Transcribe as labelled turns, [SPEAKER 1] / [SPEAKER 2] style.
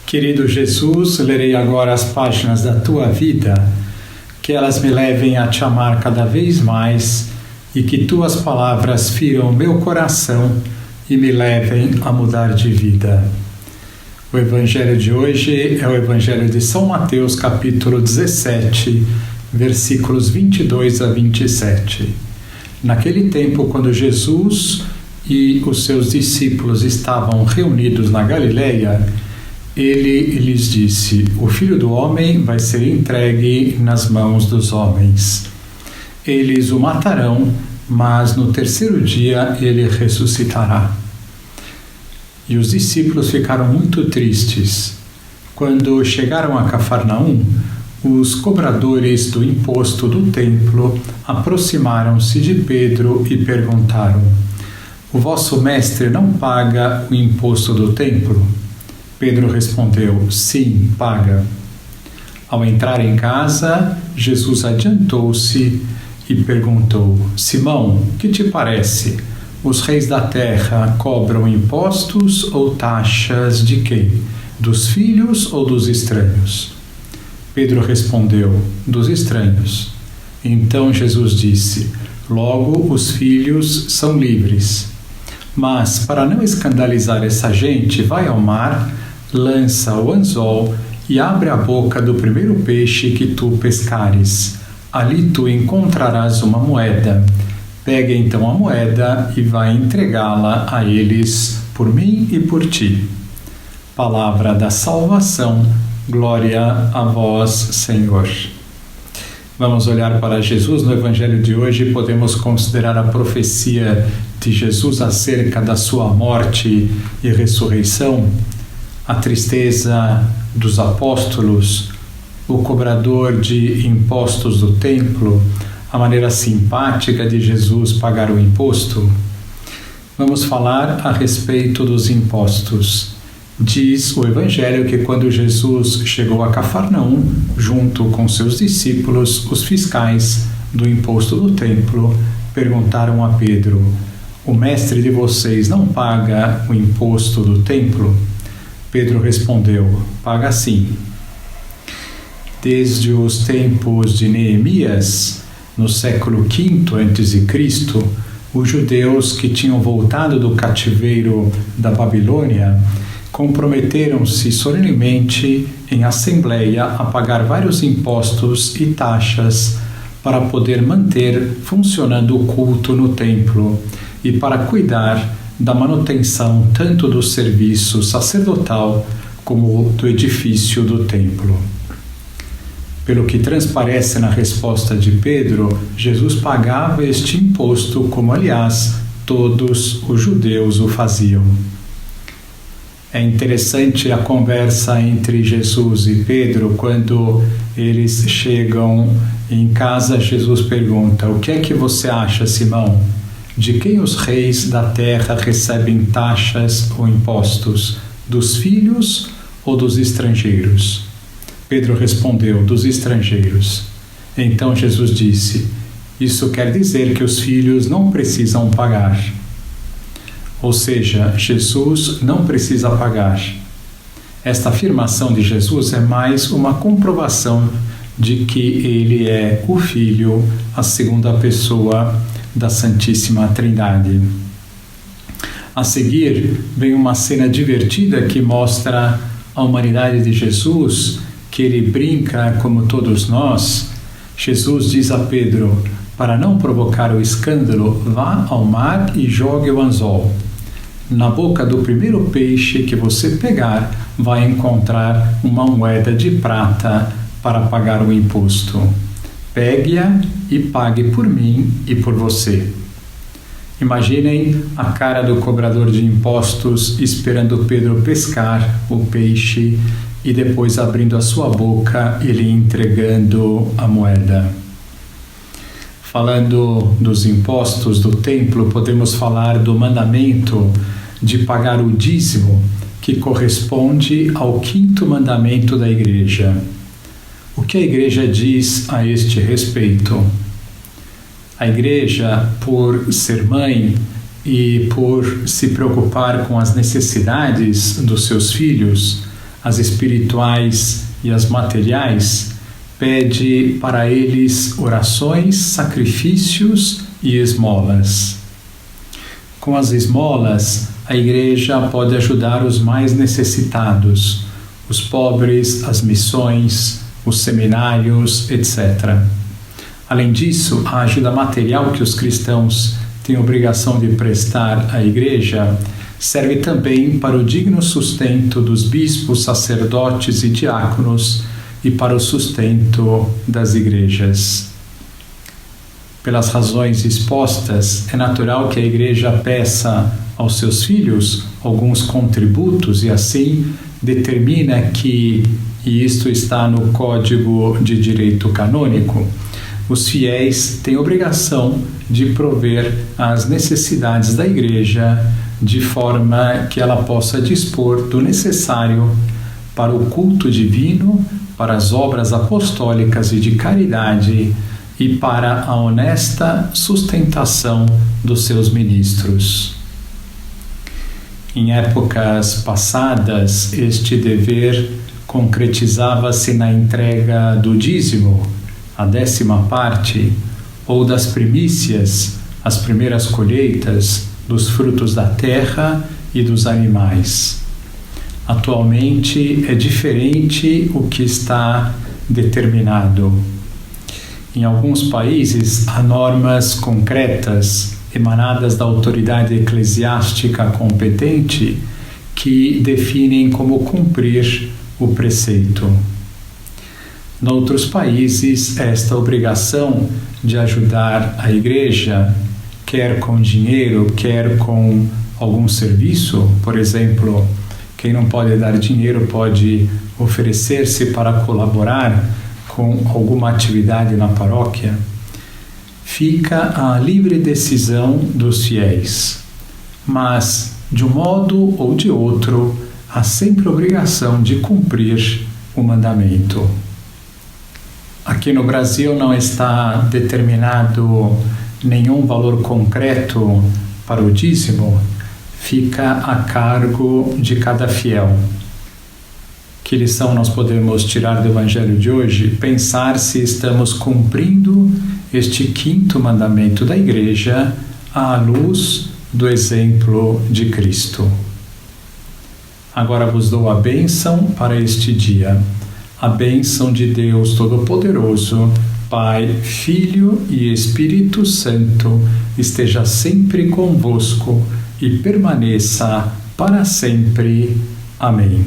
[SPEAKER 1] Querido Jesus, lerei agora as páginas da tua vida, que elas me levem a te amar cada vez mais e que tuas palavras firam meu coração e me levem a mudar de vida. O Evangelho de hoje é o Evangelho de São Mateus, capítulo 17, versículos 22 a 27. Naquele tempo, quando Jesus e os seus discípulos estavam reunidos na Galileia, ele lhes disse: o Filho do Homem vai ser entregue nas mãos dos homens. Eles o matarão, mas no terceiro dia ele ressuscitará. E os discípulos ficaram muito tristes. Quando chegaram a Cafarnaum, os cobradores do imposto do templo aproximaram-se de Pedro e perguntaram: o vosso mestre não paga o imposto do templo? Pedro respondeu: sim, paga. Ao entrar em casa, Jesus adiantou-se e perguntou: Simão, que te parece? Os reis da terra cobram impostos ou taxas de quem? Dos filhos ou dos estranhos? Pedro respondeu: dos estranhos. Então Jesus disse: logo os filhos são livres. Mas, para não escandalizar essa gente, vai ao mar, lança o anzol e abre a boca do primeiro peixe que tu pescares. Ali tu encontrarás uma moeda. Pega então a moeda e vai entregá-la a eles por mim e por ti. Palavra da salvação, glória a vós, Senhor. Vamos olhar para Jesus no Evangelho de hoje e podemos considerar a profecia de Jesus acerca da sua morte e ressurreição, a tristeza dos apóstolos, o cobrador de impostos do templo, a maneira simpática de Jesus pagar o imposto. Vamos falar a respeito dos impostos. Diz o Evangelho que quando Jesus chegou a Cafarnaum, junto com seus discípulos, os fiscais do imposto do templo perguntaram a Pedro: o mestre de vocês não paga o imposto do templo? Pedro respondeu: paga sim. Desde os tempos de Neemias, no século V a.C., os judeus que tinham voltado do cativeiro da Babilônia comprometeram-se solenemente em assembleia a pagar vários impostos e taxas para poder manter funcionando o culto no templo e para cuidar da manutenção tanto do serviço sacerdotal como do edifício do templo. Pelo que transparece na resposta de Pedro, Jesus pagava este imposto como, aliás, todos os judeus o faziam. É interessante a conversa entre Jesus e Pedro. Quando eles chegam em casa, Jesus pergunta: o que é que você acha, Simão? De quem os reis da terra recebem taxas ou impostos? Dos filhos ou dos estrangeiros? Pedro respondeu: dos estrangeiros. Então Jesus disse: isso quer dizer que os filhos não precisam pagar. Ou seja, Jesus não precisa pagar. Esta afirmação de Jesus é mais uma comprovação de que ele é o Filho, a segunda pessoa da Santíssima Trindade. A seguir, vem uma cena divertida que mostra a humanidade de Jesus, que ele brinca como todos nós. Jesus diz a Pedro: para não provocar o escândalo, vá ao mar e jogue o anzol. Na boca do primeiro peixe que você pegar, vai encontrar uma moeda de prata para pagar o imposto. Pegue-a e pague por mim e por você. Imaginem a cara do cobrador de impostos esperando Pedro pescar o peixe e depois abrindo a sua boca e lhe entregando a moeda. Falando dos impostos do templo, podemos falar do mandamento de pagar o dízimo, que corresponde ao 5º mandamento da Igreja. O que a Igreja diz a este respeito? A Igreja, por ser mãe e por se preocupar com as necessidades dos seus filhos, as espirituais e as materiais, pede para eles orações, sacrifícios e esmolas. Com as esmolas, a Igreja pode ajudar os mais necessitados, os pobres, as missões, os seminários, etc. Além disso, a ajuda material que os cristãos têm obrigação de prestar à Igreja serve também para o digno sustento dos bispos, sacerdotes e diáconos e para o sustento das igrejas. Pelas razões expostas, é natural que a Igreja peça aos seus filhos alguns contributos e assim determina que, e isto está no Código de Direito Canônico, os fiéis têm obrigação de prover às necessidades da Igreja de forma que ela possa dispor do necessário para o culto divino, para as obras apostólicas e de caridade e para a honesta sustentação dos seus ministros. Em épocas passadas, este dever concretizava-se na entrega do dízimo, a 10ª parte, ou das primícias, as primeiras colheitas dos frutos da terra e dos animais. Atualmente é diferente o que está determinado. Em alguns países há normas concretas emanadas da autoridade eclesiástica competente que definem como cumprir o preceito. Noutros países, esta obrigação de ajudar a Igreja, quer com dinheiro, quer com algum serviço, por exemplo, quem não pode dar dinheiro pode oferecer-se para colaborar com alguma atividade na paróquia, fica à livre decisão dos fiéis. Mas, de um modo ou de outro, há sempre obrigação de cumprir o mandamento. Aqui no Brasil não está determinado nenhum valor concreto para o dízimo, fica a cargo de cada fiel. Que lição nós podemos tirar do Evangelho de hoje? Pensar se estamos cumprindo este 5º mandamento da Igreja à luz do exemplo de Cristo. Agora vos dou a bênção para este dia. A bênção de Deus Todo-Poderoso, Pai, Filho e Espírito Santo, esteja sempre convosco e permaneça para sempre. Amém.